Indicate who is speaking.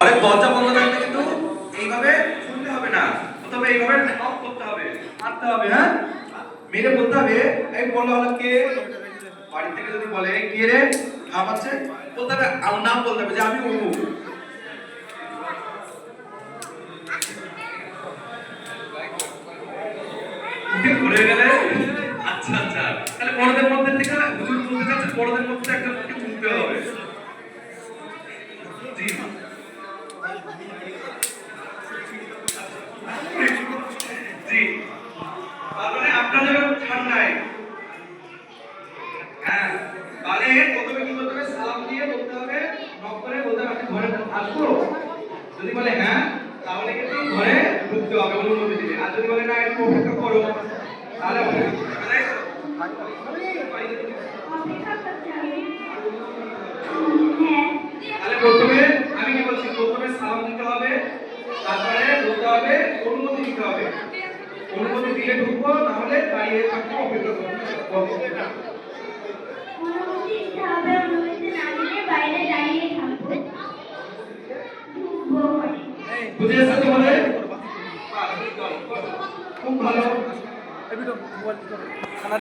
Speaker 1: আরে দরজা বন্ধ থাকলে কিন্তু এইভাবে খুলতে হবে না, প্রথমে এইভাবে নক করতে হবে, মারতে হবে। হ্যাঁ, মেরে বলতে হবে এই বলা হলো কে, বাড়ি থেকে যদি বলে কে রে খাওয়াচ্ছে, বলতে হবে আমার নাম বলতে হবে যে আমি অমুক। ঘুরে গেলে আচ্ছা আচ্ছা, তাহলে বড়দের মধ্যে থেকে হুজুর বলতে চাচ্ছে বড়দের মধ্যে একজনকে তুলতে হবে। জি জি, তারপরে আপনাদের ছাড় নাই। হ্যাঁ, তাহলে প্রথমে কি বলতে হবে, সালাম দিয়ে বলতে হবে, নক করে বলতে হবে আপনি ঘরে আসবো, যদি বলে হ্যাঁ তাহলে কিন্তু ঘরে ঢুকতে হবে, অনুমতি দিবে। আর যদি বলে না একটু অপেক্ষা করো, তাহলে অপেক্ষা করতে হবে, তাই তো? তাহলে প্রথমে আমি কি বলছি, প্রথমে সালাম দিতে হবে, তারপরে বলতে হবে অনুমতি দিতে হবে, অনুমতি দিলে ঢুকবো, তাহলে দাঁড়িয়ে থাকবো, অপেক্ষা করবো না। বুঝে গেছে তোমাদের? খুব ভালো।